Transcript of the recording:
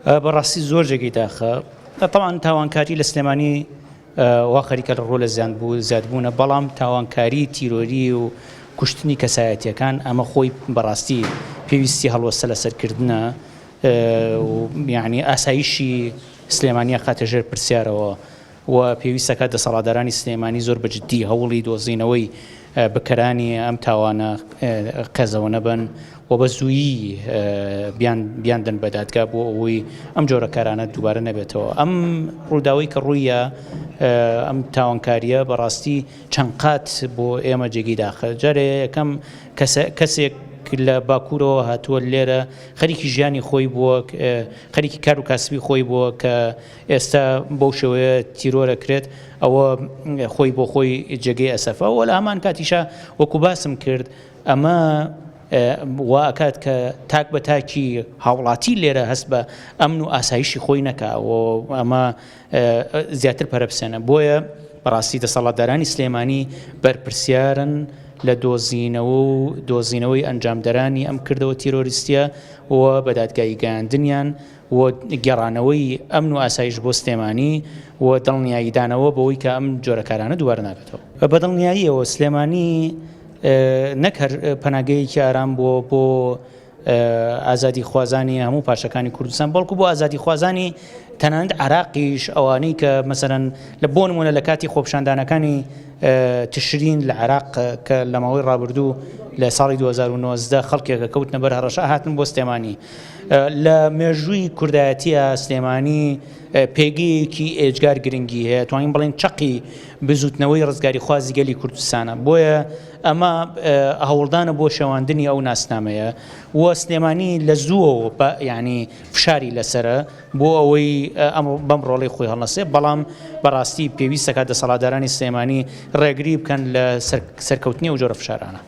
بەڕاستی زۆر جێگەی داخە تاوان تاوانکاری لە سلێمانی وا خەریکە لە ڕۆ لە زیادبوونە بەڵام تاوانکاری تیرۆری و کوشتنی کەسایەتیەکان ئەمە خۆی بەڕاستی پێویستی هەڵوەستە لە سەرکردنە یعنی ئاسایشی سلێمانیە خاتەژێر پرسیارەوە و پێویستەکە دەسەڵاتدارانی سلێمانی زۆر بەجددی هەوڵی دۆزینەوەی بکەرانی ئەم تاوانە قەزەوە نەبن و بە زوویی بیاندن بە دادگا بۆ ئەوەی ئەم جۆرە کارانە دووبارە نەبێتەوە. ئەم ڕووداوی کە ڕوویە ئەم تاوانکاریە بەڕاستی چەند قات بۆ ئێمە جێگەی داخە. جارێ یەکەم کەسێک لە باکوورەوە هاتووە لێرە خەریکی ژیانی خۆی بووە، خەریکی کار و کاسبی خۆی بووە کە ئێستا بەو شێوەیە تیرۆرەکرێت، ئەوە خۆی بۆ خۆی جێگەی ئەسەفە و لە هەمان کاتیشە وەکو باسم کرد ئەمە واکات کە تاک بە تاکی هاوڵاتی لێرە هەست بە ئەمن و ئاسایشی خۆی نەکا و ئەمە زیاتر پەرەپسێنە. بۆیە بەڕاستی دەسەڵاتدارانی سلێمانی بەرپرسیارن لە دۆزینەوەی ئەنجامدەرانی ئەم کردەوە تیرۆریستیە و بە دادگایی گەیاندنیان و گێڕانەوەی ئەمن و ئاسایش بۆ سلێمانی و دڵنیاییدانەوە بەوەی کە ئەم جۆرە کارانە دووبارە ناکەتەوە. بە دڵنیاییەوە سلێمانی نەک پەناگەیەکی ئارام بۆ ئازادی خوازانی هەموو پاشەکانی کوردستان، بەڵکو بۆ ئازادی خوازانی تەنانەت عراقیش، ئەوانەی کە مەسەرەن لە بۆ نمونە لە کاتی خۆپیشاندانەکانی تشرین لە عێراق کە لە ماوەی ڕابردوو لە ساڵی 2019 خەڵکێکە کەوتنە بەر هەڕەشە هاتن بۆ سلێمانی. لە مێژووی کوردایەتیە سلێمانی پێگەیەکی ئێجگار گرنگی هەیە، توانین بڵێن چەقی بزوتنەوەی ڕزگاری خوازی گەلی کوردستانە. بۆیە ئەمە هەوڵدانە بۆ شێواندنی ئەو ناسنامەیە و سلێمانی لە زووەوە یعنی فشاری لەسرە بۆ ئەوەی بەم ڕۆڵەی خۆی هەڵنەسێ، بەڵام بەڕاستی پێویستەکە دەسەڵاتدارانی سلێمانی ڕێگری بکەن لە سەرکەوتنی ئەو جۆرە فشارانە.